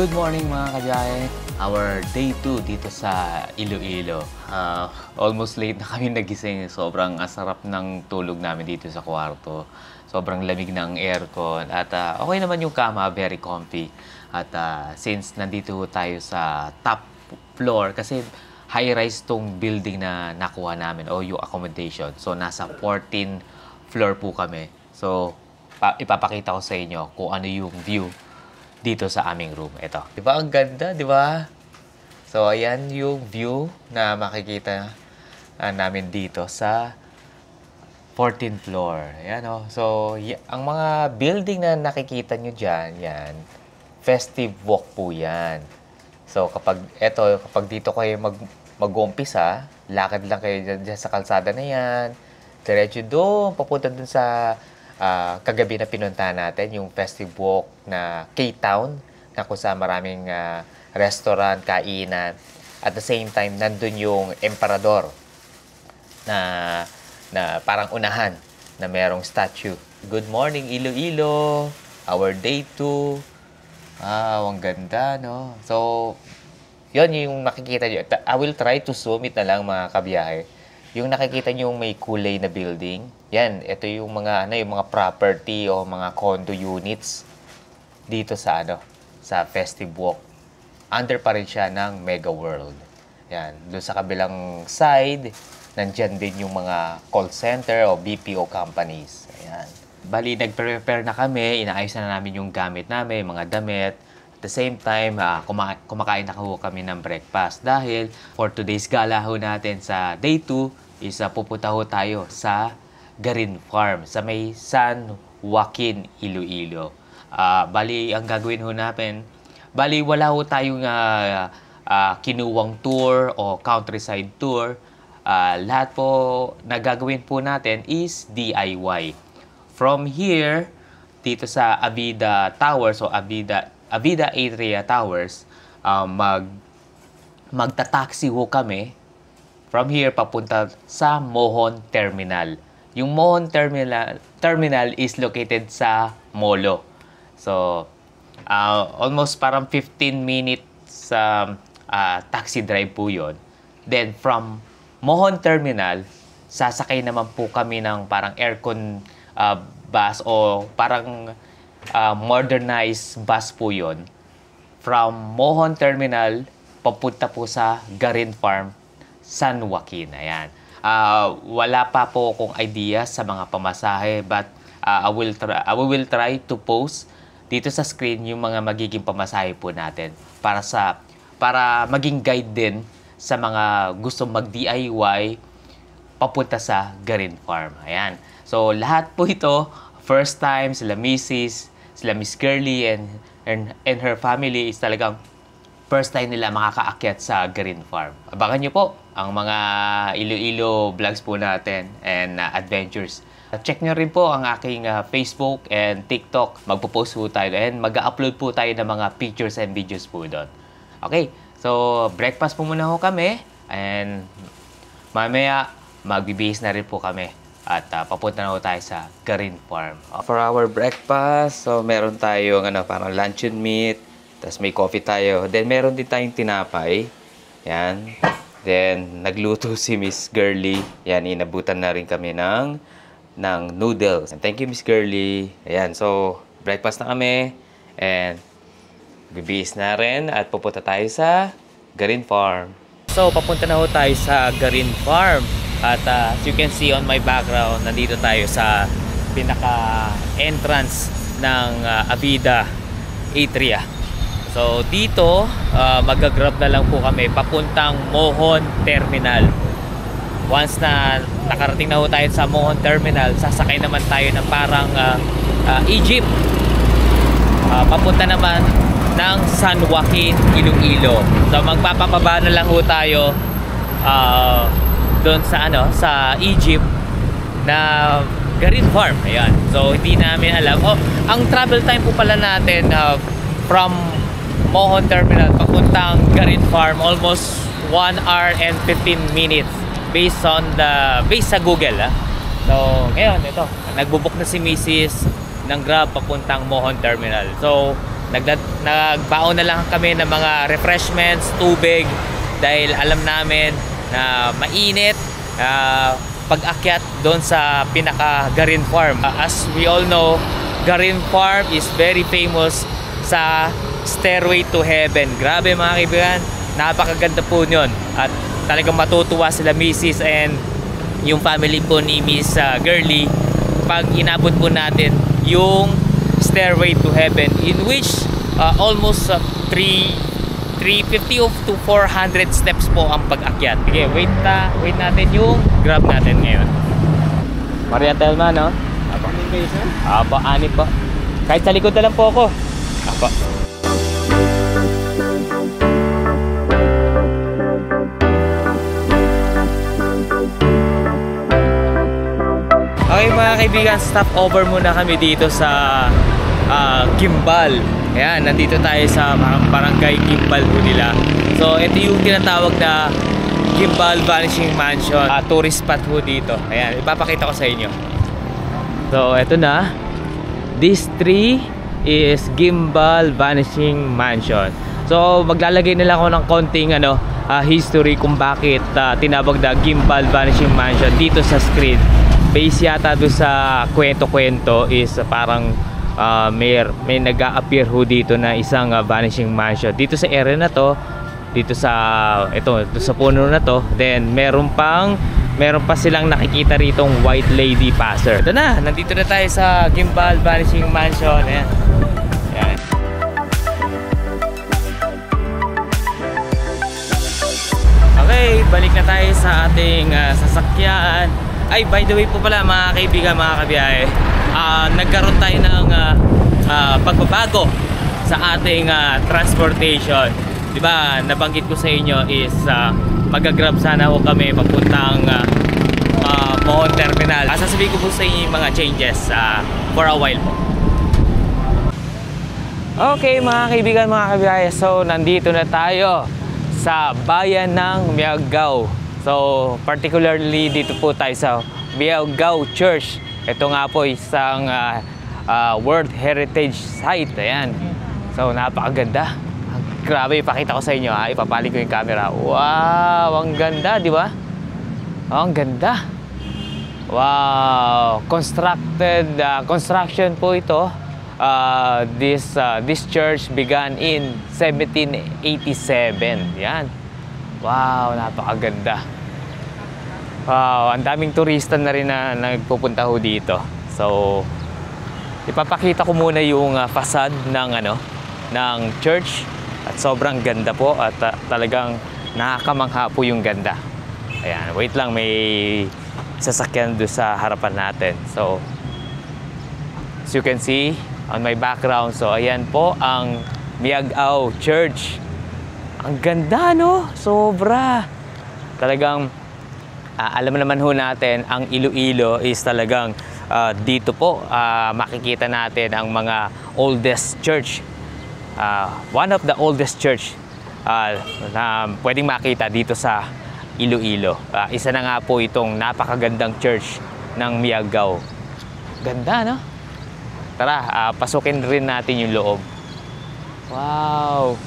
Good morning mga kabiyahe. Our day 2 dito sa Iloilo. Almost late na kami nagising. Sobrang asarap ng tulog namin dito sa kwarto. Sobrang lamig ng aircon. At okay naman yung kama, very comfy. At since nandito tayo sa top floor, kasi high-rise tong building na nakuha namin o yung accommodation. So nasa 14th floor po kami. So ipapakita ko sa inyo kung ano yung view dito sa aming room. Ito. Di ba? Ang ganda, di ba? So, ayan yung view na makikita namin dito sa 14th floor. Ayan, oh. So, ang mga building na nakikita nyo dyan, yan, festive walk po yan. So, kapag dito kayo mag-umpisa, lakad lang kayo dyan sa kalsada na yan, diretso doon, papunta doon sa kagabi na pinuntahan natin, yung festive walk na K-Town, na kung saan maraming restaurant, kainan. At the same time, nandun yung Emperador na parang unahan na merong statue. Good morning, Iloilo! Our day 2. Ang ganda, no? So, yun yung makikita nyo. I will try to zoom it na lang, mga kabiyahe. Yung nakikita nyo yung may kulay na building, yan, ito yung mga yung mga property o mga condo units dito sa sa Festive Walk. Under pa rin siya ng Mega World. Yan, doon sa kabilang side, nandiyan din yung mga call center o BPO companies. Ayan. Bali, nag-prepare na kami, inaayos na namin yung gamit namin, mga damit. At the same time, kumakain na kami ng breakfast. Dahil for today's gala ho natin sa day 2 is pupunta ho tayo sa Garin Farm sa may San Joaquin, Iloilo. Bali, ang gagawin ho natin, bali wala ho tayong kinuwang tour o countryside tour. Lahat po na gagawin po natin is DIY. From here, dito sa Avida Towers o Avida Atria Towers, magta-taxi ho kami from here papunta sa Mohon Terminal. Yung Mohon Terminal is located sa Molo. So, almost parang 15 minutes taxi drive po yun. Then, from Mohon Terminal, sasakay naman po kami ng parang aircon bus o parang modernized bus po yun. From Mohon Terminal, papunta po sa Garin Farm, San Joaquin. Ayan. Wala pa po akong idea sa mga pamasahe, but I will try to post dito sa screen yung mga magiging pamasahe po natin para maging guide din sa mga gustong mag-DIY papunta sa Garin Farm. Ayan. So lahat po ito first time, sila Mrs., sila Miss Girly and her family is talagang first time nila makakaakyat sa Garin Farm. Abangan nyo po ang mga Iloilo vlogs po natin and adventures. Check nyo rin po ang aking Facebook and TikTok. Magpo-post po tayo and mag-upload po tayo ng mga pictures and videos po doon. Okay, so breakfast po muna ho kami and mamaya magbibihis na rin po kami at papunta na ho tayo sa Garin Farm. For our breakfast, so meron tayong parang luncheon meat, tapos may coffee tayo. Then meron din tayong tinapay. Yan. Then nagluto si Miss Girly. Yan, inabutan na rin kami ng noodles. And thank you, Miss Girly. Ayan, so breakfast na kami and bibihis na rin at pupunta tayo sa Garin Farm. So papunta na ho tayo sa Garin Farm at as you can see on my background, nandito tayo sa pinaka-entrance ng Avida Atria. So dito, mag-grab na lang po kami papuntang Mohon Terminal. Once na nakarating na ho tayo sa Mohon Terminal, sasakay naman tayo ng parang Egypt. Papunta naman ng San Joaquin, Iloilo. So magpapababa na lang ho tayo doon sa Egypt na Garin Farm. Ayan. So hindi namin alam. Ang travel time po pala natin from Mohon Terminal papuntang Garin Farm almost 1 hour and 15 minutes based sa Google. So ngayon ito, nagbubuk na si Mrs. ng Grab papuntang Mohon Terminal. So Nagbaon na lang kami ng mga refreshments, tubig, dahil alam namin na mainit pag-akyat doon sa pinaka Garin Farm. As we all know, Garin Farm is very famous sa Stairway to Heaven. Grabe mga kaibigan, napakaganda po yun. At talagang matutuwa sila Mrs. and yung family po ni Miss Girly pag inabot po natin yung Stairway to Heaven, in which almost 350 to 400 steps po ang pag-akyat. Okay, wait natin yung grab natin ngayon. Maria Telma, no? Apo. Apo, ani po. Kahit sa likod na lang po ako. Apo. Okay mga kaibigan, stop over muna kami dito sa Gimbal. Ayan, nandito tayo sa barangay Gimbal po nila. So ito yung tinatawag na Gimbal Vanishing Mansion, tourist spot po dito. Ayan, ipapakita ko sa inyo. So ito na, this tree is Gimbal Vanishing Mansion. So maglalagay nila ako ng konting history kung bakit tinawag na Gimbal Vanishing Mansion dito sa screen. Base yata doon sa kwento-kwento is parang may nag-a-appear ho dito na isang vanishing mansion dito sa area na to, dito sa sa puno na to. Then meron pa silang nakikita ritong white lady passer. Ito na, nandito na tayo sa Gimbal Vanishing Mansion. Ayan. Ayan. Okay, balik na tayo sa ating sasakyan. Ay, by the way po pala mga kaibigan, mga kabiyahe, nagkaroon tayo ng pagbabago sa ating transportation. Diba, nabanggit ko sa inyo is mag-grab sana ho kami papuntang Mohon Terminal. Sasabihin ko po sa inyo yung mga changes for a while po. Okay mga kaibigan, mga kabiyahe, so nandito na tayo sa bayan ng Miagao. So particularly dito po tayo sa Miagao Church. Ito nga po isang World Heritage Site. Ayan. So napakaganda. Grabe, ipakita ko sa inyo ha. Ipapalig ko yung camera. Wow, ang ganda, di ba? Oh, ang ganda. Wow, construction po ito. This church began in 1787. Yan. Wow, napakaganda. Wow, ang daming turista na rin na nagpupunta ho dito. So, ipapakita ko muna yung facade ng church. At sobrang ganda po at talagang nakakamangha po yung ganda. Ayan, wait lang, may sasakyan doon sa harapan natin. So, as you can see on my background, so ayan po ang Miagao Church. Ang ganda, no? Sobra. Talagang alam naman ho natin, ang Iloilo is talagang dito po makikita natin ang mga oldest church. One of the oldest church na pwedeng makita dito sa Iloilo. Isa na nga po itong napakagandang church ng Miagao. Ganda, no? Tara, pasukin rin natin yung loob. Wow!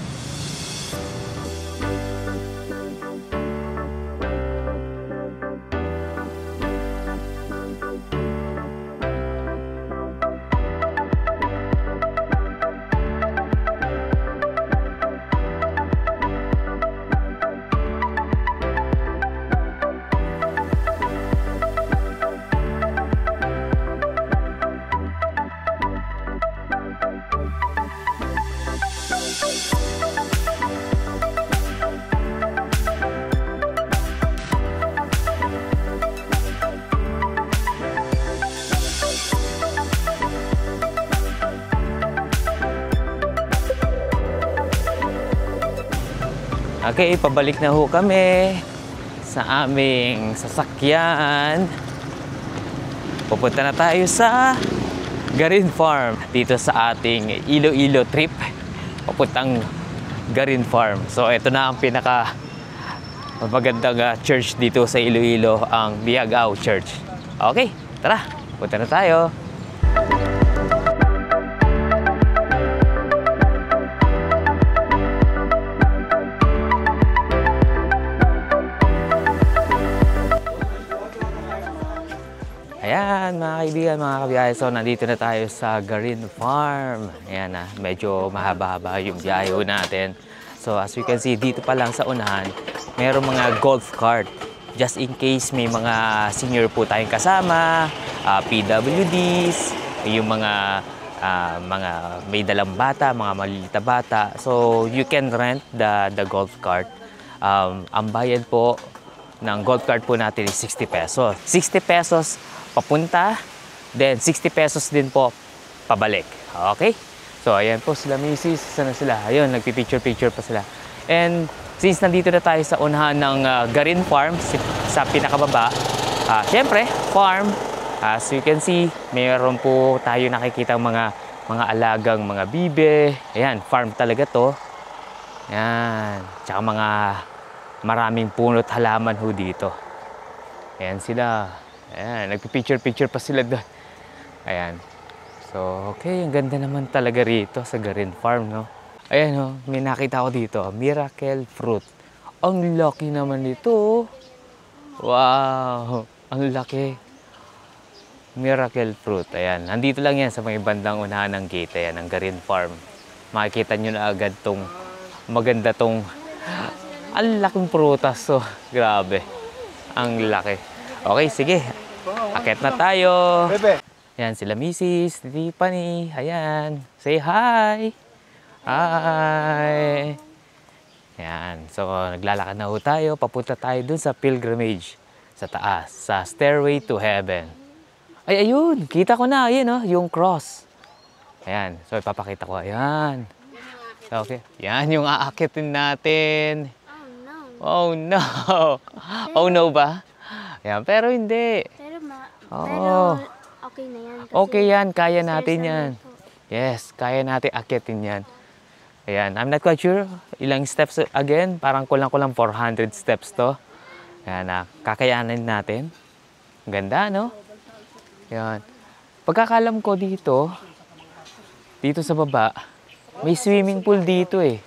Okay, pabalik na ho kami sa aming sasakyan. Pupunta na tayo sa Garin Farm dito sa ating Iloilo trip. Papuntang Garin Farm. So, ito na ang pinaka magandang church dito sa Iloilo, ang Miagao Church. Okay, tara, punta na tayo. Ayan, mga kaibigan, mga kabiyahe. So, nandito na tayo sa Garin Farm. Ayan na, medyo mahaba-haba yung biyahe natin. So, as we can see, dito pa lang sa unahan, mayroong mga golf cart. Just in case may mga senior po tayong kasama, PWDs, yung mga may dalang bata, mga maliliit na bata. So, you can rent the golf cart. Ang bayad po ng golf cart po natin is 60 pesos. 60 pesos papunta, then 60 pesos din po pabalik. Okay? So, ayan po sila, misis. Sana sila? Ayun, nagpipicture-picture pa sila. And since nandito na tayo sa unahan ng Garin Farm, sa pinakababa, syempre, farm. As you can see, mayroon po tayo nakikita mga alagang mga bibe. Ayan, farm talaga to. Ayan, tsaka mga maraming punot halaman ho dito. Ayan sila. Ayan, nagpipicture-picture pa sila doon. Ayan. So, okay, ang ganda naman talaga rito sa Garin Farm, no? Ayan, oh, may nakita ko dito, Miracle Fruit. Ang laki naman nito. Wow, ang laki. Miracle Fruit. Ayan, nandito lang yan sa may bandang unahan ng gate. Ayan, ng Garin Farm. Makikita nyo na agad tong maganda tong ang laking prutas. So, grabe. Ang laki. Okay, sige. Akit na tayo. Ayan, sila Mrs. Tiffany. Ayan. Say hi. Hi. Ayan. So, naglalakad na ho tayo. Papunta tayo dun sa pilgrimage. Sa taas. Sa Stairway to Heaven. Ay, ayun. Kita ko na. Ayan, oh, yung cross. Ayan. So, ipapakita ko. Ayan. Okay. Yan yung aakitin natin. Oh, no. Oh, no ba? Ayan. Pero hindi. Pero okay na yan. Okay yan, kaya natin yan. Yes, kaya natin akitin yan. Ayan, I'm not quite sure ilang steps again. Parang kulang-kulang 400 steps to. Ayan, kakayanin natin. Ganda, no? Ayan. Pagkakalam ko dito sa baba, may swimming pool dito eh.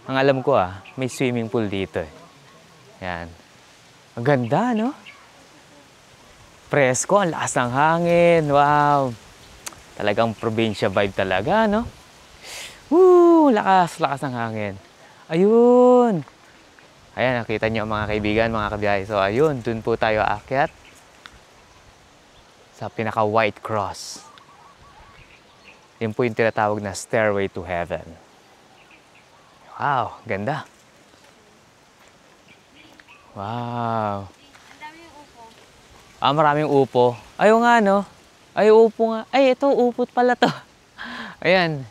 Ang alam ko may swimming pool dito eh. Ayan. Ang ganda, no? Presko, ang lakas ng hangin. Wow! Talagang probinsya vibe talaga, no? Woo! Lakas ng hangin. Ayun! Ayan, nakita niyo mga kaibigan, mga kabiyahe. So, ayun, dun po tayo aakyat. Sa pinaka-white cross. Yun po yung tinatawag na Stairway to Heaven. Wow! Ganda! Wow! Maraming upo. Ayaw nga, no? Ay, upo nga. Ay, ito, upot pala to. Ayan.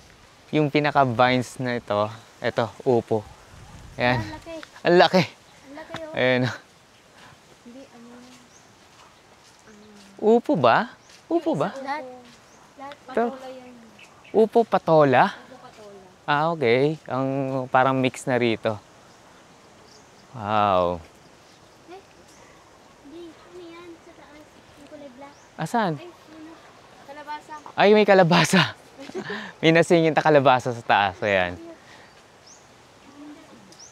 Yung pinaka-vines na ito. Ito, upo. Ayan. Ang laki. Ang laki, oh. Ayan. Upo ba? Upo ba? Lahat patola yan. Upo patola? Okay. Ang parang mix na rito. Wow. Asan? Kalabasa. Ay, may kalabasa. May nasingin na kalabasa sa taas. Ayan.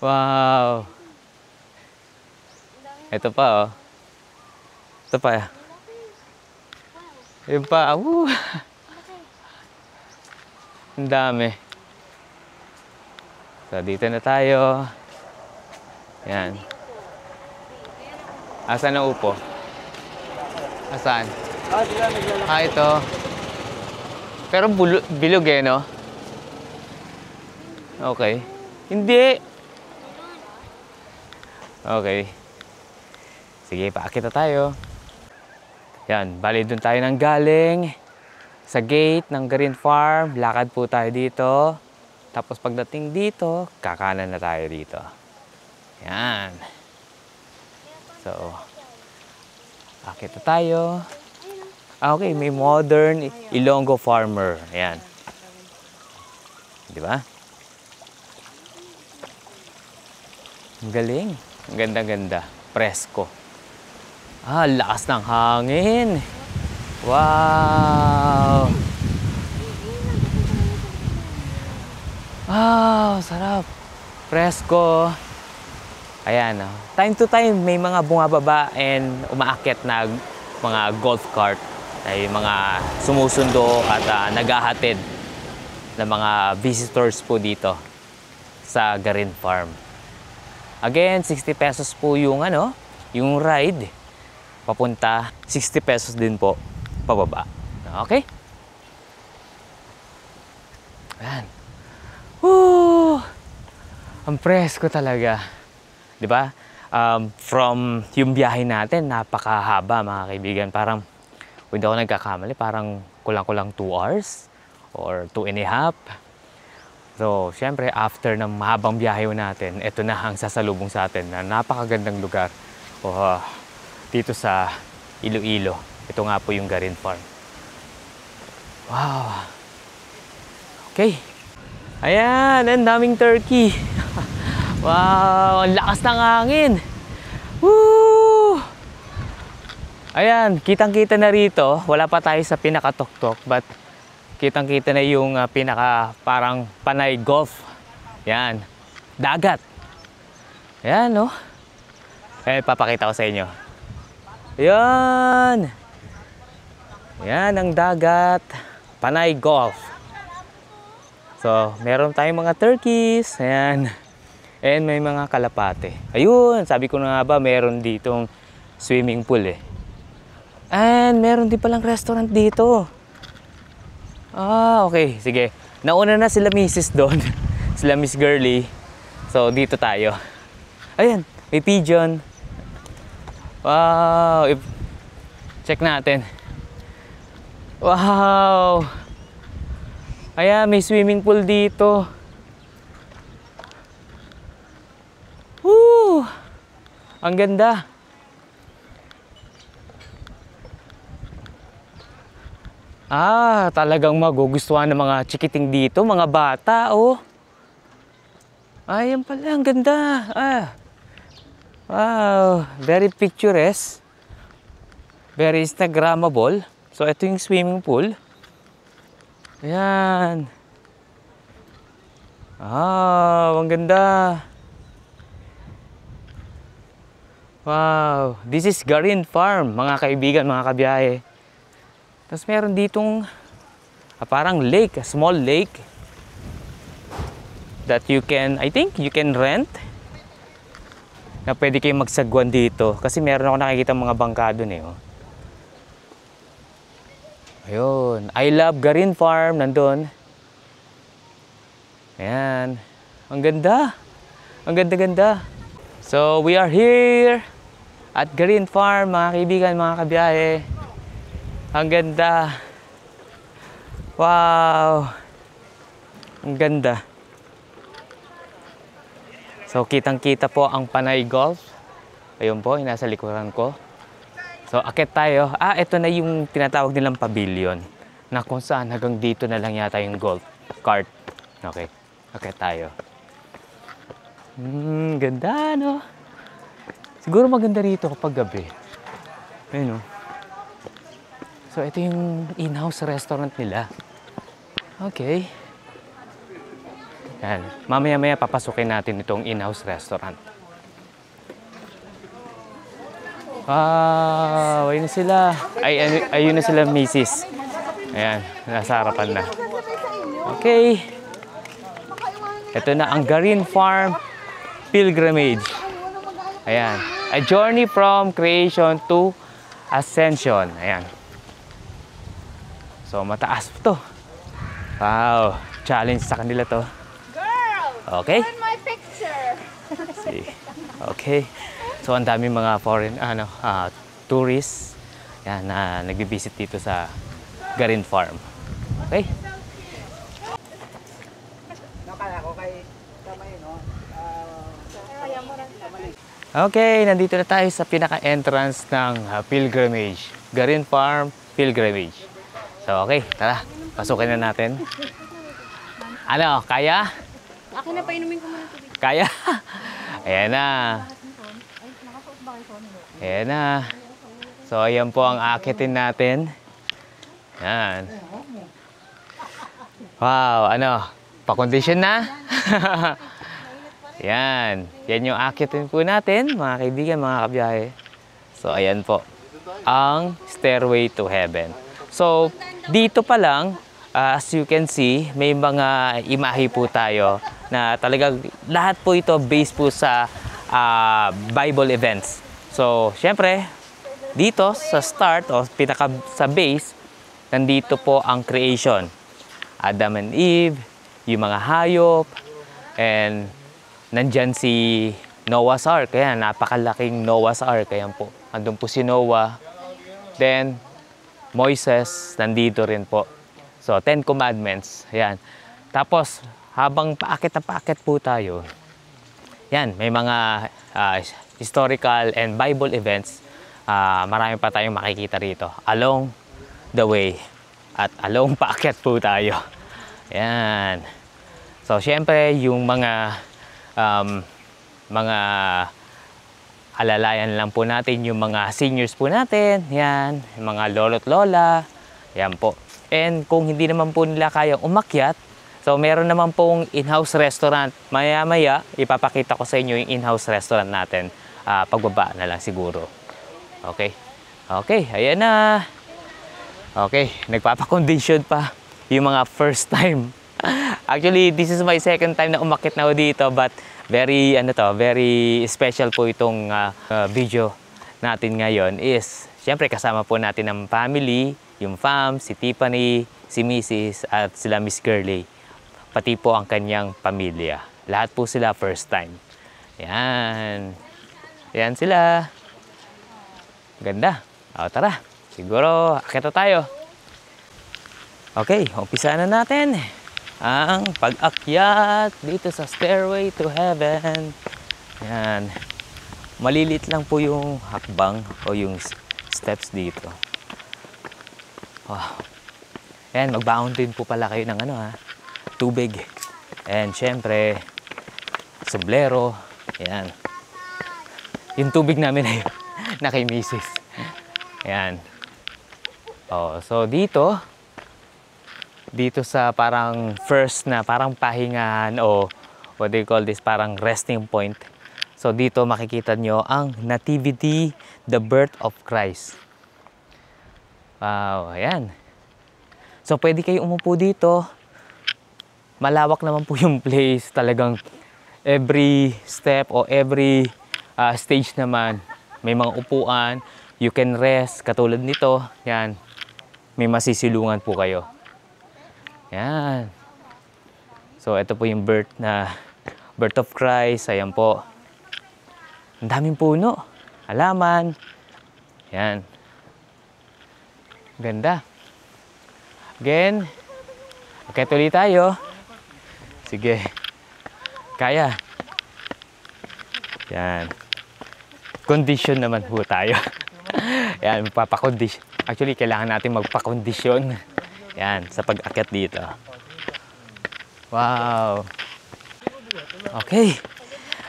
Wow. Ito pa, oh. Ito pa. Yun pa. Woo. Ang dami. So, dito na tayo. Ayan. Asan ang upo? Asan? Ito. Pero bilog eh, no? Okay. Hindi. Okay. Sige, paakit na tayo. Yan, bali doon tayo nang galing. Sa gate ng Garin Farm. Lakad po tayo dito. Tapos pagdating dito, kakanan na tayo dito. Yan. So, akit na tayo. Okay, may modern Ilonggo farmer. Ayan. Di ba? Ang galing. Ang ganda-ganda. Presko. Lakas ng hangin. Wow! Wow, sarap. Presko. Ayan, time to time may mga bumababa and umaakyat na mga golf cart ay mga sumusundo at naghahatid ng mga visitors po dito sa Garin Farm. Again, 60 pesos po yung yung ride papunta, 60 pesos din po pababa. Okay? Ayan. Woo! Ang presko talaga. 'Di ba? From yung biyahe natin, napakahaba mga kaibigan. Parang, kung hindi ako nagkakamali, parang kulang-kulang 2 hours or 2.5. So, syempre, after ng mahabang biyahe natin, ito na ang sasalubong sa atin na napakagandang lugar dito sa Iloilo. Ito nga po yung Garin Farm. Wow! Okay. Ayan, ang daming turkey. Wow, ang lakas ng hangin. Woo! Ayan, kitang-kita na rito. Wala pa tayo sa pinaka-tuktok, but kitang-kita na yung pinaka parang panay golf. Yan, dagat. Ayan, no? Papakita ko sa inyo. Ayan. Ayan ang dagat. Panay golf. So, meron tayong mga turkeys. Ayan. And may mga kalapate. Ayun, sabi ko na nga ba, meron ditong swimming pool eh. And meron din palang restaurant dito. Okay. Sige. Nauna na sila Mrs. doon. Sila Miss Girly. So, dito tayo. Ayan, may pigeon. Wow. Check natin. Wow. Ayan, may swimming pool dito. Woo! Ang ganda. Talagang magugustuhan ng mga chikiting dito, mga bata, oh. Ayan pala, ang ganda. Wow, very picturesque. Very Instagrammable. So, ito yung swimming pool. Ayan. Ang ganda. Wow, this is Garin Farm, mga kaibigan, mga kabiyahe. Tapos meron ditong parang lake, a small lake that you can, I think you can rent. Na pwede kayong magsagwan dito kasi meron ako nakikita mga bangka doon eh. Oh. Ayun, I love Garin Farm, nandun. Ayan, ang ganda. Ang ganda-ganda. So, we are here at Garin Farm, mga kaibigan, mga kabiyahe. Ang ganda. Wow. Ang ganda. So, kitang-kita po ang Panay Golf. Ayun po, yung nasa likuran ko. So, akit tayo. Ito na yung tinatawag nilang pavilion. Na kung saan hanggang dito na lang yata yung golf cart. Okay, akit tayo. Ganda, no? Siguro maganda rito kapag gabi. Ayun, no? So, ito yung in-house restaurant nila. Okay. Yan. Mamaya-maya papasukin natin itong in-house restaurant. Ayun na sila. Ayun na sila, Mrs. Ayan, nasa harapan na. Okay. Ito na ang Garin Farm Pilgrimage. Ayan. A journey from creation to ascension. Ayan. So, mataas po to. Wow. Challenge sa kanila to. Girl! Okay. In my picture! See. Okay. So, ang daming mga foreign, tourists yan, na nag-visit dito sa Garin Farm. Okay? Okay, nandito na tayo sa pinaka-entrance ng pilgrimage. Garin Farm Pilgrimage. So, okay, tara. Pasukin na natin. Ano, kaya? Akin na, painumin ko muna tubig. Kaya? Ayan na. Ayan na. So, ayan po ang akitin natin. Yan. Wow, ano? Pa-condition na? Yan. Yan yung akitin po natin, mga kaibigan, mga kabiyahe. So, ayan po. ang Stairway to Heaven. So, dito pa lang, as you can see, may mga imahe po tayo na talagang lahat po ito based po sa Bible events. So, syempre, dito sa start o sa base, nandito po ang creation. Adam and Eve, yung mga hayop, and nandyan si Noah's Ark. Kaya napakalaking Noah's Ark. Kaya po, andun po si Noah. Then, Moises, nandito rin po. So, 10 Commandments. Ayan. Tapos, habang paakit na paakit po tayo, yan, may mga historical and Bible events. Marami pa tayong makikita rito. Along the way. At along paakyat po tayo. Ayan. So, syempre, yung mga alalayan lang po natin, yung mga seniors po natin, yan, yung mga lolo't lola, yan po. And kung hindi naman po nila kayang umakyat, so meron naman pong in-house restaurant. Maya-maya, ipapakita ko sa inyo yung in-house restaurant natin. Pagbaba na lang siguro. Okay? Okay, ayan na. Okay, nagpapakondition pa yung mga first time. Actually, this is my second time na umakyat na ako dito, but very special po itong video natin ngayon is syempre kasama po natin ang family, yung fam, si Tiffany, si Mrs. at sila Miss Girlie, pati po ang kanyang pamilya. Lahat po sila first time. Yan. Yan sila. Ganda. O, tara. Siguro, akita tayo. Okay, umpisa na natin ang pag-akyat dito sa Stairway to Heaven. Yan. Malilit lang po yung hakbang o yung steps dito. Wow. Yan, magbaon din po pala kayo ng tubig. And syempre, sombrero. Yan. Yung tubig namin ay na kay Mrs. Yan. Oh, so dito sa parang first na parang pahingahan o what do you call this, parang resting point. So dito makikita nyo ang Nativity, the birth of Christ. Wow, ayan. So pwede kayo umupo dito. Malawak naman po yung place. Talagang every step o every stage naman may mga upuan. You can rest. Katulad nito, yan. May masisilungan po kayo. Yan. So, ito po yung birth of Christ. Ayan po. Ang daming puno. Halaman. Yan. Ganda. Again. Okay, tuloy tayo. Sige. Kaya. Yan. Condition naman po tayo. Yan, magpapakondisyon. Actually, kailangan natin magpakondisyon. Yan, sa pag-akyat dito. Wow. Okay.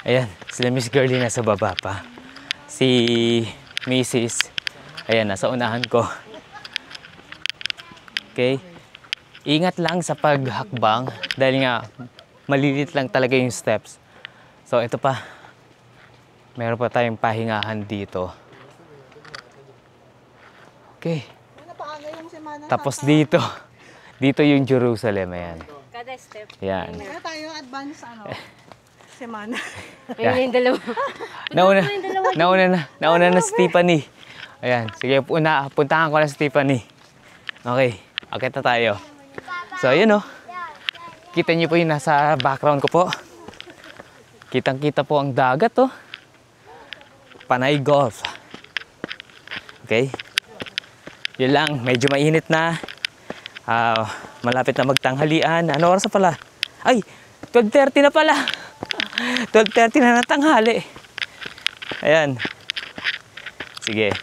Ayan, sila Miss Girlie nasa baba pa. Si Mrs. Ayan, nasa unahan ko. Okay. Ingat lang sa paghakbang dahil nga malilit lang talaga yung steps. So, ito pa. Meron pa tayong pahingahan dito. Okay. Tapos dito yung Jerusalem, ayan. Kada step. Yan. Kaya tayo advance semana. Ayun yung dalawa. Nauna na si Tiffany. Ayan, sige, puntahan ko na si Tiffany. Okay, akit na tayo. So, ayun kita niyo po yung nasa background ko po. Kitang-kita po ang dagat Panay Golf. Okay. Yun lang, medyo mainit na. Malapit na magtanghalian. Ano oras na pala? Ay, 12:30 na pala. 12:30 na natanghali. Ayan. Sige.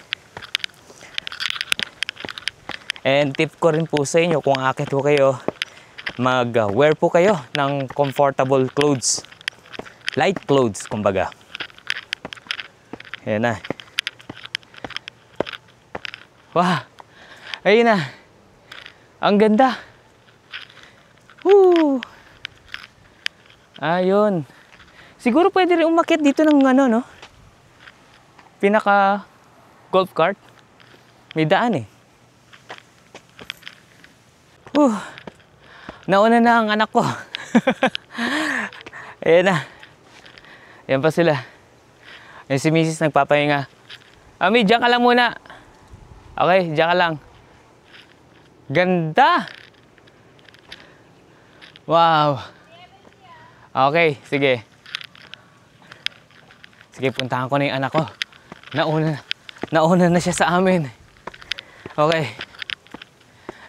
And tip ko rin po sa inyo, kung akit po kayo, mag-wear po kayo ng comfortable clothes. Light clothes, kumbaga. Ayan na. Wow. Ayun na. Ang ganda. Woo! Ayun. Siguro pwede rin umakyat dito ng pinaka golf cart. May daan eh. Nauna na ang anak ko. Ayan na. Ayan pa sila. Ayan si Mrs. nagpapahinga. Ami, diyan ka lang muna. Okay, diyan ka lang. Ganda! Wow! Okay, sige. Sige, puntahan ko na yung anak ko. Nauna na siya sa amin. Okay.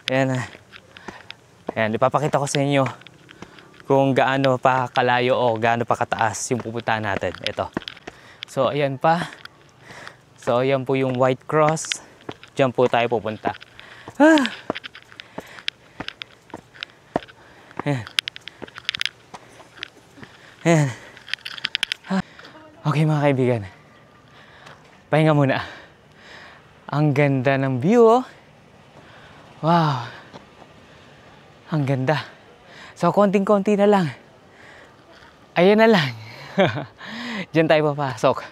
Ayan na. Ayan, ipapakita ko sa inyo kung gaano pa kalayo o gaano pa kataas yung pupuntahan natin. Ito. So, ayan pa. So, ayan po yung White Cross. Diyan po tayo pupunta. Ayan. Ayan. Okay mga kaibigan. Pahinga muna. Ang ganda ng view, oh. Wow. Ang ganda. So, konting-konti na lang. Ayan na lang. Diyan tayo papasok.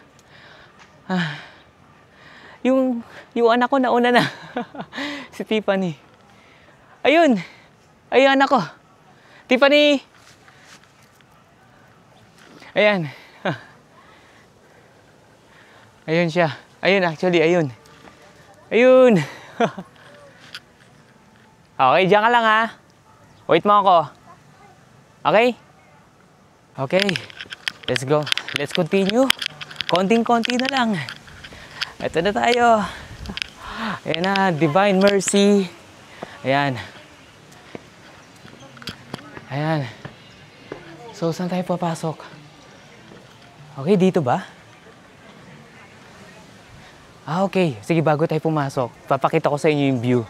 Yung anak ko nauna na. Si Tiffany. Ayun. Ayun anak ko. Tiffany. Ayan. Ayun siya. Ayun actually, ayun. Ayun. Okay, diyan ka lang ha. Wait mo ako. Okay? Okay. Let's go. Let's continue. Konting-konti na lang. Ito na tayo. Ayan na, Divine Mercy. Ayan. Ayan. So, saan tayo papasok? Okay, dito ba? Okay. Sige, bago tayo pumasok, papakita ko sa inyo yung view.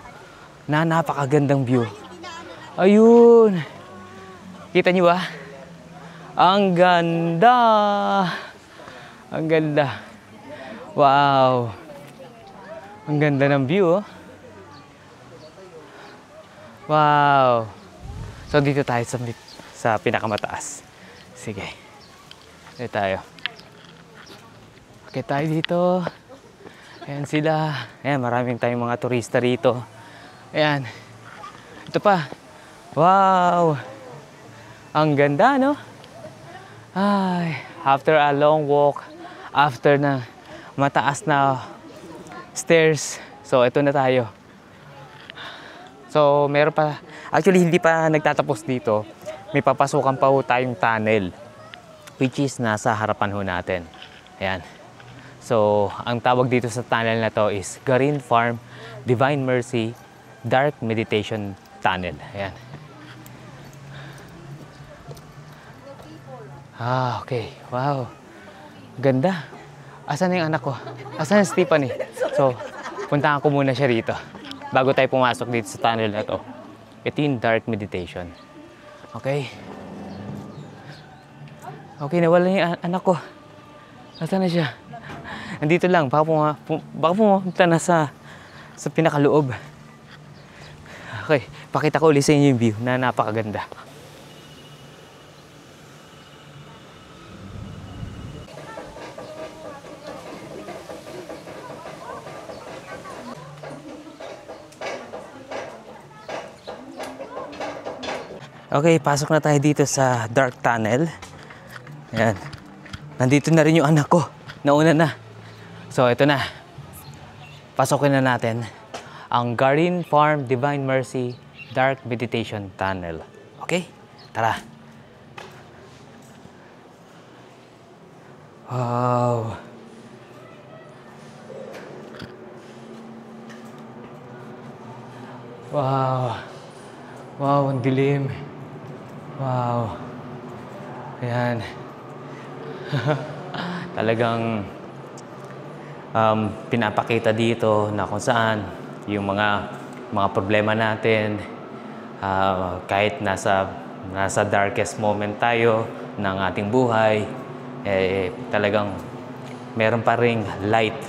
Napakagandang view. Ayun. Kita niyo ba? Ang ganda. Ang ganda. Wow. Ang ganda ng view, oh. Wow. So, dito tayo sa pinakamataas. Sige. Dito tayo. Okay tayo dito. Ayan sila. Ayan, maraming tayong mga turista rito. Ayan. Ito pa. Wow. Ang ganda, no? Ay, after a long walk, after na mataas na stairs. So, ito na tayo. So, meron pa. Actually, hindi pa nagtatapos dito. May papasukan pa ho tayong tunnel. Which is nasa harapan ho natin. Ayan. So, ang tawag dito sa tunnel na to is Garin Farm Divine Mercy Dark Meditation Tunnel. Ayan. Okay. Wow. Ganda. Asan na yung anak ko? Asan na si Tiffany? So, puntahan ko muna siya rito. Bago tayo pumasok dito sa tunnel na to. Ito yung dark meditation. Okay. Okay, nawala yung anak ko. Asan na siya? Nandito lang. Baka pumunta na sa pinakaloob. Okay. Pakita ko ulit sa inyo yung view na napakaganda. Okay, pasok na tayo dito sa dark tunnel. Ayan. Nandito na rin yung anak ko. Nauna na. So, ito na. Pasokin na natin ang Garin Farm Divine Mercy Dark Meditation Tunnel. Okay? Tara. Wow. Wow. Wow, ang dilim. Wow. Ayan. Talagang pinapakita dito na kung saan yung mga problema natin, kahit nasa darkest moment tayo ng ating buhay, talagang meron pa ring light.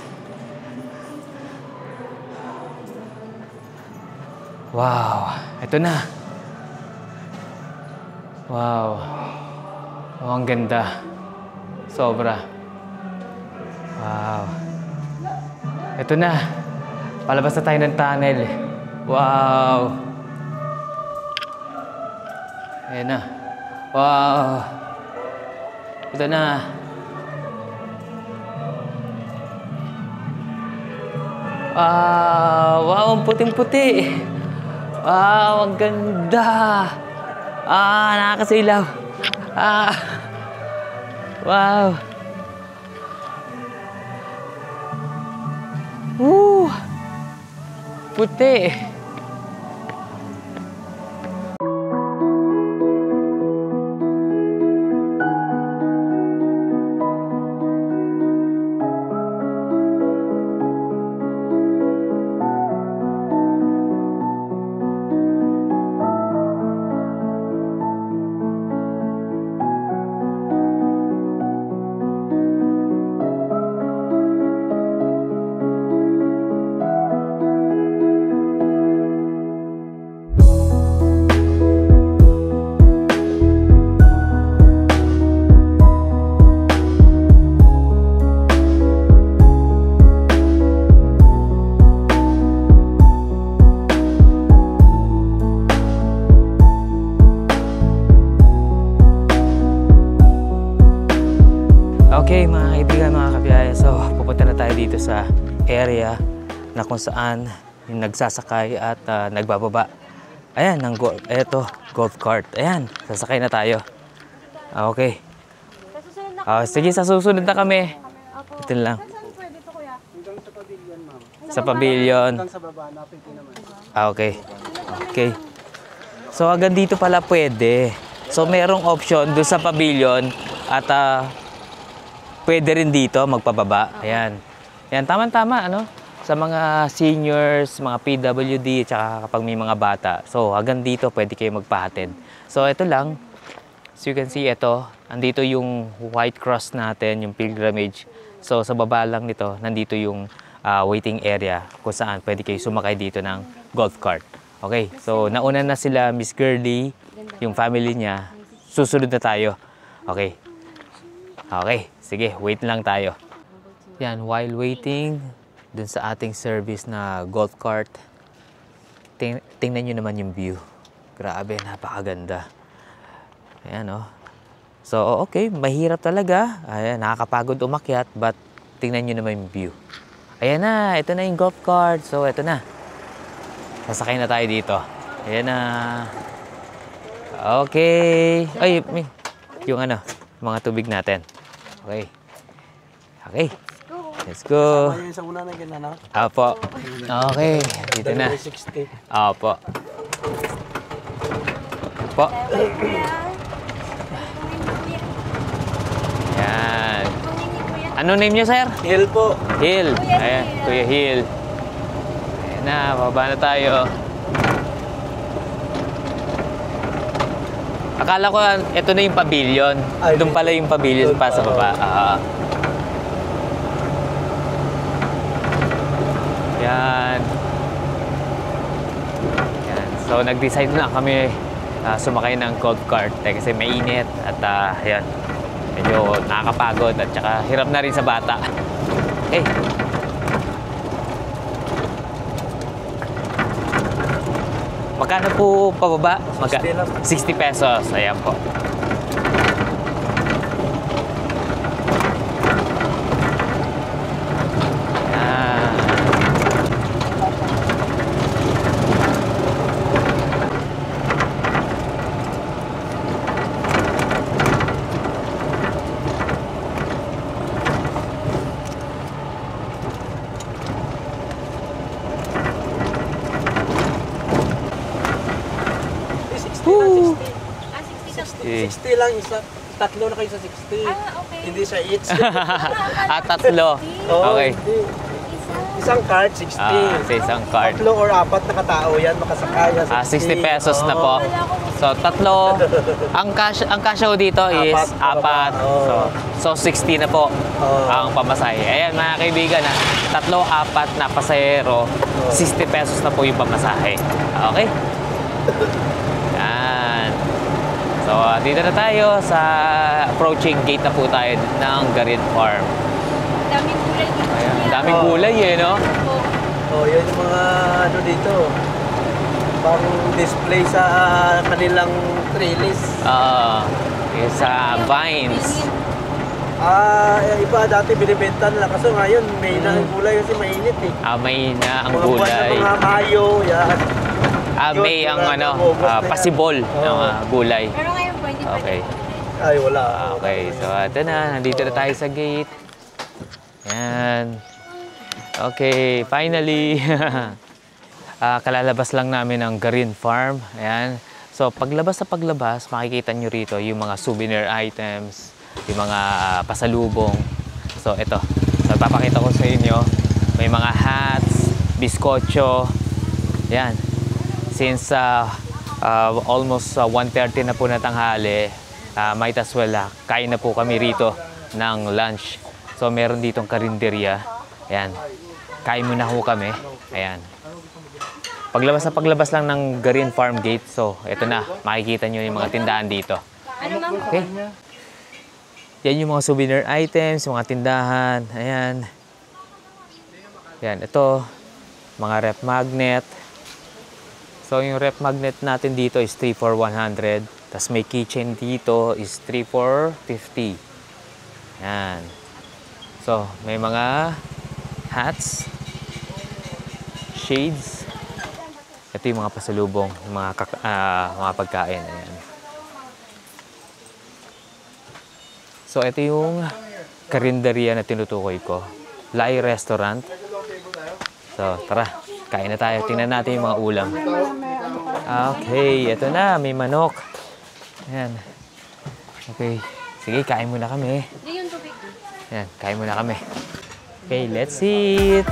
Wow, ito na. Wow. Oh, ang ganda. Sobra. Wow. Ito na. Palabas na tayo ng tunnel. Wow! Ayan na. Wow! Ito na. Wow! Ang puting-puti. Wow! Ang ganda. Nakakasilaw. Wow! Woo! Puti. Okay mga kaibigan, mga kabiyaya, so pupunta na tayo dito sa area na kung saan yung nagsasakay at nagbababa. Ayan, eto, golf cart. Ayan, sasakay na tayo. Okay. Sige, sa susunod na kami. Ito lang. Saan pwede to, kuya? Sa pavilion. Hanggang sa baba, napiti naman. Okay. Okay. So hanggang dito pala pwede. So merong option doon sa pavilion at pwede rin dito magpababa. Ayan. Ayan, tama-tama, ano? Sa mga seniors, mga PWD, tsaka kapag may mga bata. So, hanggang dito, pwede kayo magpahatid. So, ito lang. So, you can see, ito. Andito yung white cross natin, yung pilgrimage. So, sa baba lang nito, nandito yung waiting area kung saan pwede kayo sumakay dito ng golf cart. Okay, so, nauna na sila, Miss Girlie, yung family niya. Susunod na tayo. Okay. Okay, sige, wait lang tayo. Yan, while waiting dun sa ating service na golf cart, tingnan nyo naman yung view. Grabe, napakaganda. Ayan, oh. So, okay, mahirap talaga. Ayan, nakakapagod umakyat, but tingnan nyo naman yung view. Ayan na, ito na yung golf cart. So, ito na. Sasakay na tayo dito. Ayan na. Okay. Ay, yung ano, mga tubig natin. Okay. Okay. Let's go. Ayun sa una na ginana. Apo. Okay. Dito na. 60. Apo. Apo. Yan. Ano name niyo, sir? Hill po. Hill. Ayan. Kuya Hill. Ayan na. Bababa na tayo. Akala ko ito na yung pavilion. Doon pala yung pavilion pa sa baba. Yan. Yan. So, nag-decide na kami sumakay ng golf cart kasi mainit at yan. Medyo nakakapagod at saka hirap na rin sa bata. Okay. Magkano po pababa? 60 pesos. Ayan po. Ah, 60 60 lang isa. Tatlo na kayo sa 60. okay. Hindi siya each. Tatlo. Oo, Okay. hindi. Isang card, 60. Sa isang card. Tatlo or apat na katao yan, makasakay. 60 pesos na po. So, tatlo. Ang kasya dito is apat. So 60 na po ang pamasahe. Ayan mga kaibigan, tatlo, apat na pasahero, 60 pesos na po yung pamasahe. Okay? Yan. So, dito na tayo sa approaching gate na po tayo ng Garin Farm. Daming gulay dito. Ayan, daming gulay eh, no? Oh, yun yung mga ano dito. Pang display sa kanilang trellis. Yung sa vines. Iba dati binibenta nila. Kaso ngayon, may na ang gulay kasi mainit eh. May na ang Mga buwan gulay. ng mga Mayo, yan. May Yun, ang wala ano, na, ubos na yan. pasibol ng gulay. Pero ngayon po, hindi Okay. Ay, wala. Okay, so ito na. Nandito na tayo sa gate. Yan. Okay, finally. Kalalabas lang namin ng Garin Farm. Ayan. So, paglabas sa paglabas, makikita nyo rito yung mga souvenir items, yung mga pasalubong. So, ito. So, papakita ko sa inyo. May mga hats, biskotso. Yan. Since almost 1:30 na po na tanghali, might as well kain na po kami rito ng lunch. So, meron ditong karinderya. Ayan. Kain muna ho kami. Ayan. Paglabas lang ng Garin Farm Gate. So, ito na. Makikita nyo yung mga tindahan dito. Ano ma'am? Okay. Yan yung mga souvenir items, mga tindahan. Ayan. Yan. Ito. Mga rep magnet. So, yung rep magnet natin dito is 3 for 100. Tapos may keychain dito is 3 for 50. Yan. So, may mga hats, shades. Ito yung mga pasalubong, yung mga pagkain. Ayan. So, ito yung karinderya na tinutukoy ko. Lai Restaurant. So, tara. Kain na tayo. Tingnan natin yung mga ulam. Okay, ito na. May manok. Ayan. Okay. Sige, kain muna kami. Hindi yung tubig. Ayan, kain muna kami. Okay, let's eat.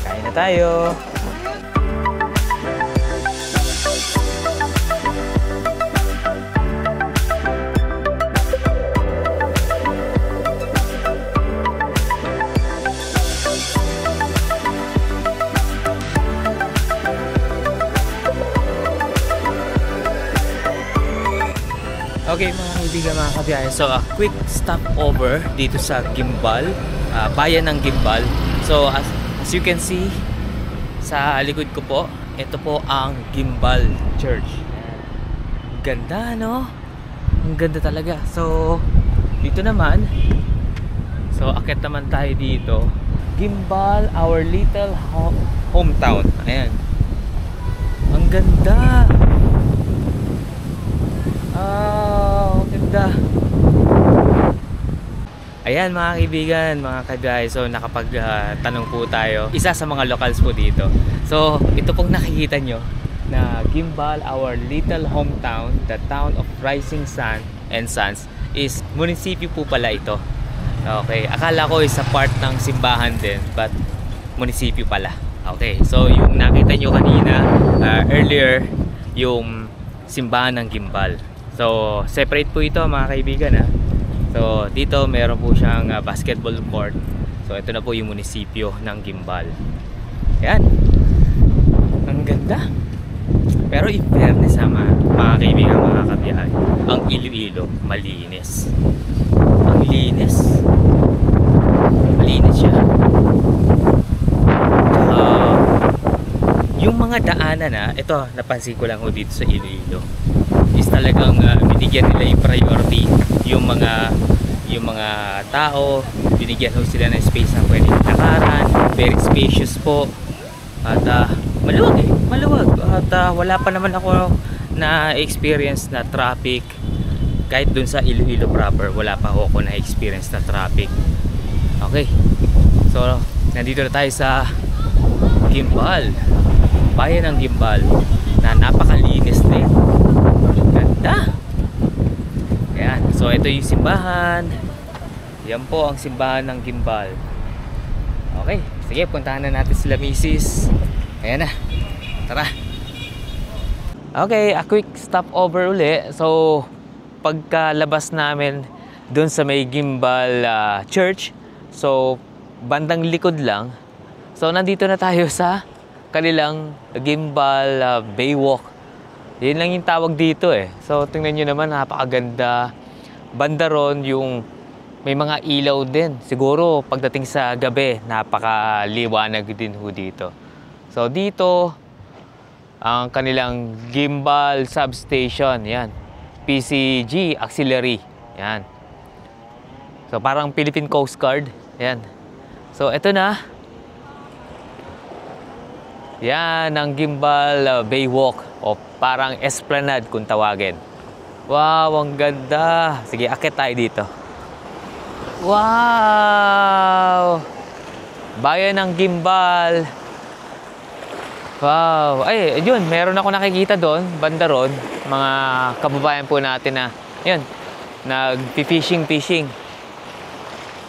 Kain na tayo. Okay mga kaibigan, mga kabiyahe. So a quick stopover dito sa Gimbal, bayan ng Gimbal. So as you can see sa likod ko po, ito po ang Gimbal Church. Ganda, no? Ang ganda talaga. So dito naman, so akit naman tayo dito. Gimbal, our little hometown. Ayan. Ang ganda. Ganda. Ayan mga kaibigan, mga kabiyahe. So nakapag-tanong po tayo. Isa sa mga locals po dito. So ito pong nakikita nyo na Gimbal, our little hometown, the town of rising sun and suns, is munisipyo po pala ito. Okay, akala ko isa part ng simbahan din, but munisipyo pala. Okay, so yung nakita nyo kanina earlier, yung simbahan ng Gimbal. So separate po ito mga kaibigan ha. So dito meron po siyang basketball court. So ito na po yung munisipyo ng Gimbal. Yan. Ang ganda. Pero in fairness mga kaibigan, mga kabiyahe, ang Iloilo malinis. Ang linis. Malinis siya. Yung mga daanan ito napansin ko lang ho dito sa Iloilo, is talagang binigyan nila yung priority yung mga tao, binigyan ho sila ng space na pwede lakaran, very spacious po at maluwag at wala pa naman ako na experience na traffic. Kahit dun sa Iloilo proper, wala pa ako na experience na traffic. Okay, so nandito na tayo sa Gimbal, bayan ng Gimbal, na napakalinis din. Ganda. Ayan, so ito yung simbahan. Yan po ang simbahan ng Gimbal. Okay, sige, puntahan na natin sila misis. Ayan na, tara. Okay, a quick stopover uli. So pagkalabas namin dun sa may Gimbal Church, so bandang likod lang. So nandito na tayo sa kanilang Gimbal Baywalk. Yun lang yung tawag dito eh. So tingnan nyo naman, napakaganda. Banda ron yung may mga ilaw din. Siguro pagdating sa gabi, napakaliwanag din ho dito. So dito, ang kanilang gimbal substation. Yan. PCG auxiliary. Yan. So parang Philippine Coast Guard. Yan. So ito na. Yan ang gimbal baywalk o parang esplanade kung tawagin. Wow, ang ganda. Sige, akit tayo dito. Wow! Bayan ng gimbal. Wow. Ay, yun, meron ako nakikita doon, banda ron, mga kababayan po natin na, yun, nag-fishing.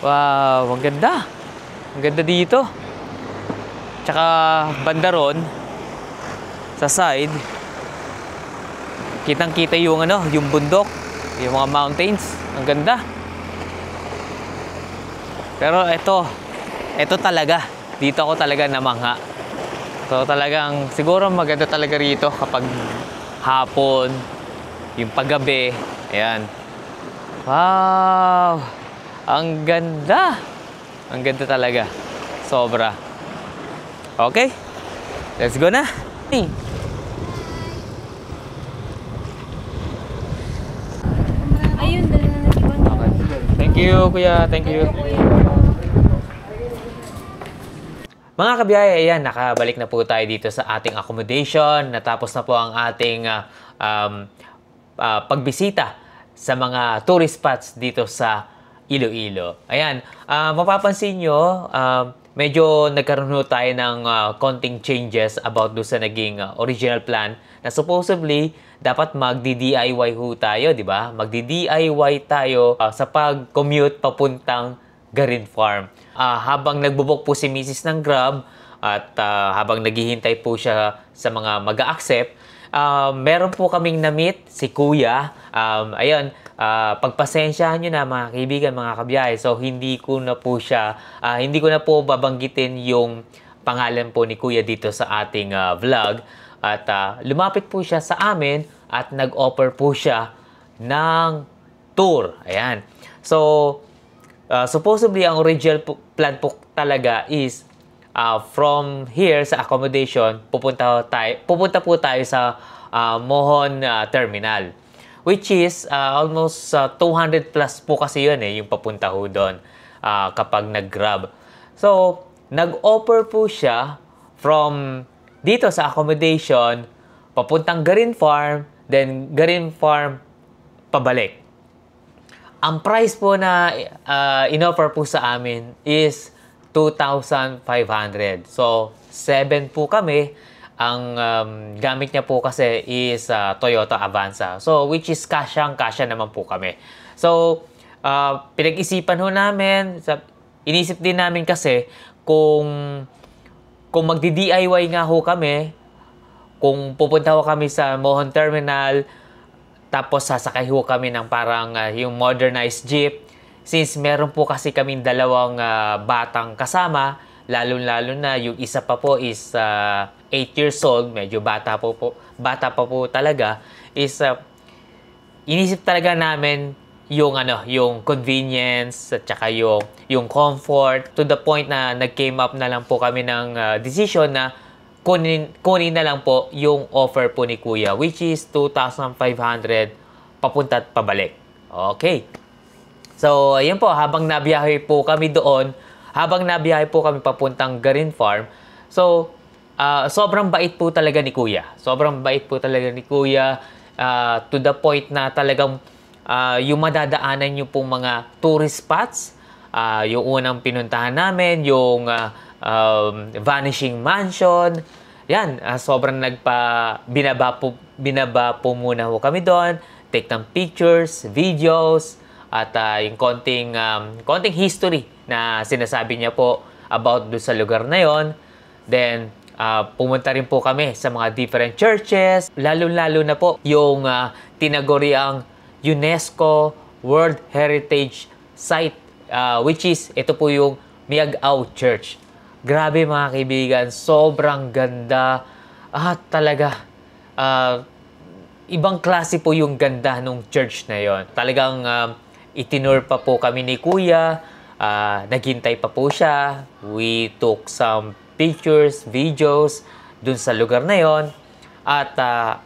Wow, ang ganda. Ang ganda dito. Tsaka banda ron, sa side, kitang-kita yung ano, yung bundok, yung mga mountains. Ang ganda. Pero ito talaga. Dito ako talaga namangha. So talagang siguro maganda talaga rito kapag hapon, yung paggabi. Ayan. Wow! Ang ganda! Ang ganda talaga. Sobra. Okay. Let's go na. Hey. Ayun, dala na nag-iwan. Okay. Thank you, kuya. Thank you. Mga kabiyaya, ayan, nakabalik na po tayo dito sa ating accommodation. Natapos na po ang ating pagbisita sa mga tourist spots dito sa Iloilo. Ayan, mapapansin nyo, medyo nagkaroon tayo ng konting changes about do sa naging original plan na supposedly dapat magdi-DIY ho tayo, di ba? Magdi-DIY tayo sa pag-commute papuntang Garin Farm. Habang nagbubok po si Mrs. ng Grab at habang naghihintay po siya sa mga mag-a-accept, meron po kaming na-meet si Kuya. Ayun, pagpasensyahan nyo na mga kaibigan, mga kabiyahe. So, hindi ko na po babanggitin yung pangalan po ni Kuya dito sa ating vlog. At lumapit po siya sa amin at nag-offer po siya ng tour. Ayan. So, supposedly, ang original plan po talaga is from here sa accommodation, pupunta po tayo sa Mohon Terminal. Which is almost 200 plus po kasi yun yung papunta ho doon kapag nag-grab. So, nag-offer po siya from dito sa accommodation, papuntang Garin Farm, then Garin Farm pabalik. Ang price po na in-offer po sa amin is 2,500. So, 7 po kami. Ang gamit niya po kasi is Toyota Avanza. So, which is kasyang-kasya naman po kami. So, pinag-isipan ho namin, inisip din namin kasi kung magdi-DIY nga ho kami, kung pupunta ho kami sa Mohon Terminal, tapos sasakay ho kami ng parang yung modernized jeep. Since meron po kasi kaming dalawang batang kasama, lalo-lalo na yung isa pa po is 8 years old, medyo bata pa po talaga, is inisip talaga namin yung convenience at saka yung comfort, to the point na nag-came up na lang po kami ng decision na kunin na lang po yung offer po ni Kuya, which is 2,500 papunta at pabalik. Okay. So, ayun po, habang nabiyahe po kami papuntang Garin Farm, so, sobrang bait po talaga ni Kuya. To the point na talagang yung madadaanan nyo pong mga tourist spots, yung unang pinuntahan namin, yung Vanishing Mansion, yan, sobrang binaba po muna ho kami doon, take ng pictures, videos, at yung konting history na sinasabi niya po about do sa lugar na yon. Then, pumunta rin po kami sa mga different churches, lalo-lalo na po yung tinaguriang UNESCO World Heritage Site, which is, ito po yung Miagao Church. Grabe mga kaibigan, sobrang ganda. Talaga, ibang klase po yung ganda ng church na yon. Talagang itinur pa po kami ni Kuya, naghintay pa po siya. We took some pictures, videos dun sa lugar na yon. At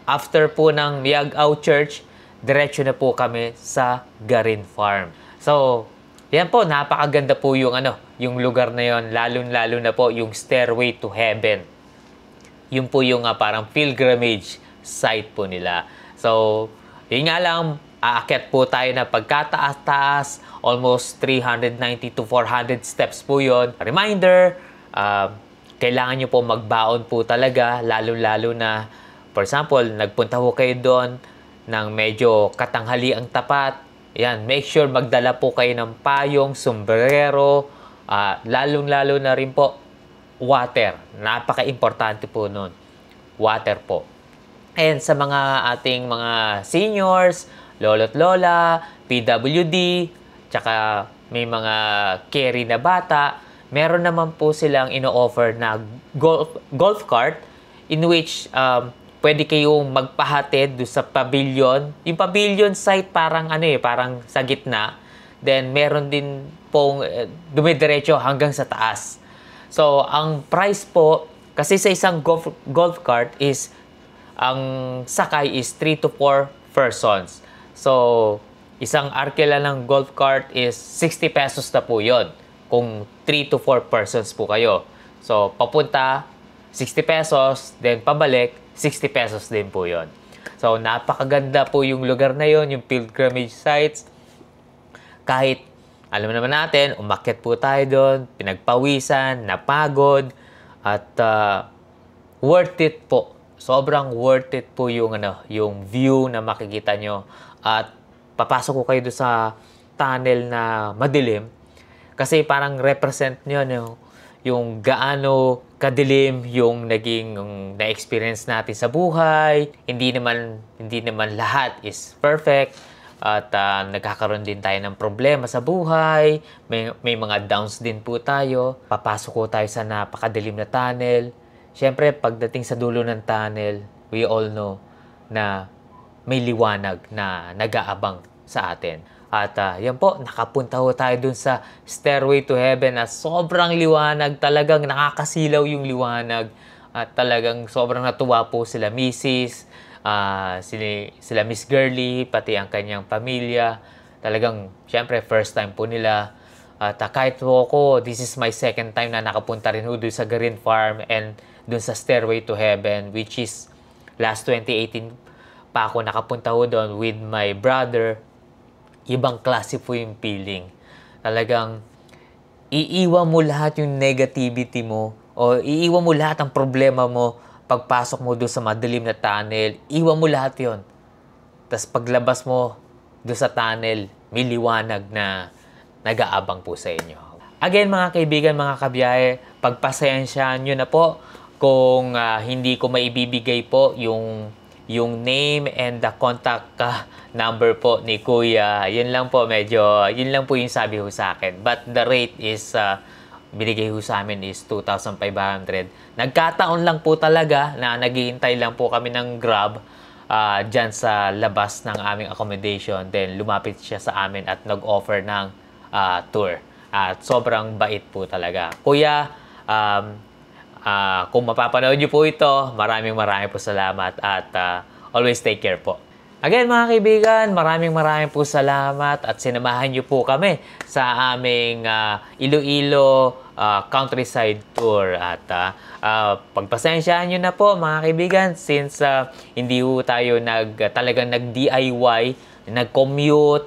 after po ng Miagao Church, diretso na po kami sa Garin Farm. So, yan po, napakaganda po yung yung lugar na yon, lalo na po yung Stairway to Heaven. Yun po yung parang pilgrimage site po nila. So, yun nga lang, aakyat po tayo na pagkataas-taas, almost 390 to 400 steps po yon. Reminder, kailangan nyo po magbaon po talaga, lalo na, for example, nagpunta po kayo doon ng medyo katanghali ang tapat. Yan, make sure magdala po kayo ng payong, sombrero, lalo na rin po, water. Napaka-importante po nun. Water po. And sa mga ating mga seniors, lolo't lola, PWD, tsaka may mga carry na bata, meron naman po silang ino-offer na golf cart in which pwede kayong magpahatid doon sa pavilion. Yung pavilion site parang parang sa gitna. Then meron din pong dumidiretso hanggang sa taas. So ang price po kasi sa isang golf cart is ang sakay is 3 to 4 persons. So isang arkela ng golf cart is 60 pesos na po yun kung 3 to 4 persons po kayo. So papunta 60 pesos, then pabalik 60 pesos din po yon. So napakaganda po yung lugar na yon, yung pilgrimage sites. Kahit alam naman natin, umakyat po tayo doon, pinagpawisan, napagod, at worth it po. Sobrang worth it po yung yung view na makikita nyo. At papasok ko kayo doon sa tunnel na madilim. Kasi parang represent nyo yung gaano kadilim yung naging na-experience natin sa buhay. Hindi naman lahat is perfect. At nagkakaroon din tayo ng problema sa buhay. May mga downs din po tayo. Papasok ko tayo sa napakadilim na tunnel. Siyempre, pagdating sa dulo ng tunnel, we all know na may liwanag na nag-aabang sa atin. At yan po, nakapunta ho tayo dun sa Stairway to Heaven na sobrang liwanag, talagang nakakasilaw yung liwanag. At talagang sobrang natuwa po sila Mrs., sila Miss Girly, pati ang kanyang pamilya. Talagang, syempre, first time po nila. At kahit po ako, this is my second time na nakapunta rin ho dun sa Garin Farm and dun sa Stairway to Heaven, which is last 2018 pa ako nakapunta ho doon with my brother. Ibang klase po yung feeling. Talagang iiwan mo lahat yung negativity mo o iiwan mo lahat ang problema mo pagpasok mo doon sa madilim na tunnel. Iwan mo lahat yon. Tapos paglabas mo doon sa tunnel, may liwanag na nag-aabang po sa inyo. Again, mga kaibigan, mga kabiyahe, pagpasensyahan nyo na po kung hindi ko maibibigay po yung name and the contact number po ni Kuya. Yun lang po yung sabi ho sa akin. But the rate is, binigay ho sa amin is 2,500. Nagkataon lang po talaga na naghihintay lang po kami ng Grab dyan sa labas ng aming accommodation. Then lumapit siya sa amin at nag-offer ng tour. At sobrang bait po talaga. Kuya, kung mapapanood niyo po ito, maraming po salamat at always take care po. Again, mga kaibigan, maraming po salamat at sinamahan niyo po kami sa aming Iloilo countryside tour. At pagpasensyahan niyo na po, mga kaibigan, since hindi po tayo talagang nag-DIY, nag-commute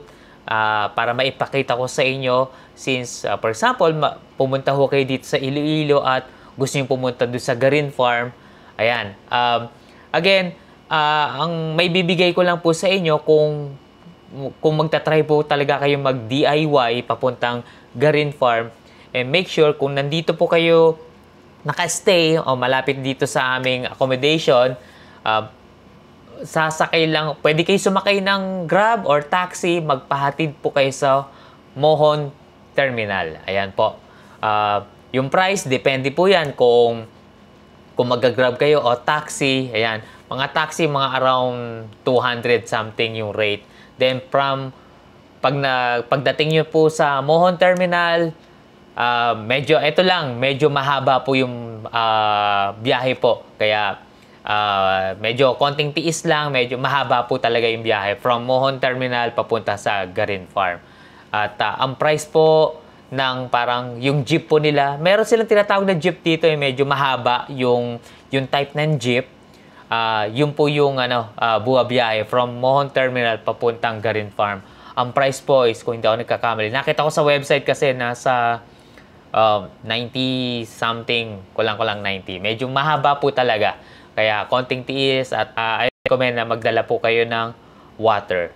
para maipakita ko sa inyo. Since, for example, pumunta ho kayo dito sa Iloilo at gusto nyo pumunta doon sa Garin Farm. Ayan. Again, ang may bibigay ko lang po sa inyo kung magta-try po talaga kayo mag-DIY papuntang Garin Farm, make sure kung nandito po kayo naka-stay o malapit dito sa aming accommodation, sasakay lang, pwede kayo sumakay ng Grab or taxi, magpahatid po kayo sa Mohon Terminal. Ayan po. Yung price, depende po yan kung mag-grab kayo o taxi. Ayan, mga taxi, mga around 200 something yung rate. Then pagdating nyo po sa Mohon Terminal, medyo mahaba po yung biyahe po. Kaya medyo konting tiis lang, medyo mahaba po talaga yung biyahe from Mohon Terminal papunta sa Garin Farm. At ang price po ng parang yung jeep po nila, meron silang tinatawag na jeep dito, medyo mahaba yung type ng jeep. Yun po yung buwabiyahe from Mohon Terminal papuntang Garin Farm. Ang price po is, kung hindi ako nagkakamali, nakita ko sa website kasi nasa 90 something, kulang 90. Medyo mahaba po talaga. Kaya konting tiis at I recommend na magdala po kayo ng water.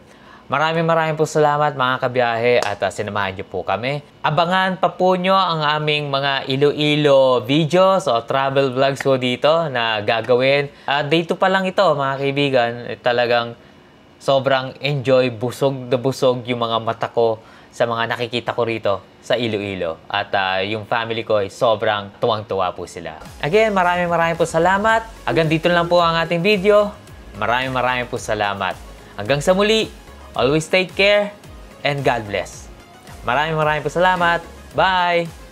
Maraming po salamat mga kabiyahe at sinamahan niyo po kami. Abangan pa po nyo ang aming mga Iloilo videos o travel vlogs po dito na gagawin. Day 2 pa lang ito mga kaibigan. Talagang sobrang enjoy, busog na busog yung mga mata ko sa mga nakikita ko rito sa Iloilo. At yung family ko ay sobrang tuwang-tuwa po sila. Again, maraming po salamat. Hanggang dito lang po ang ating video. Maraming po salamat. Hanggang sa muli, always take care and God bless. Maraming po salamat. Bye!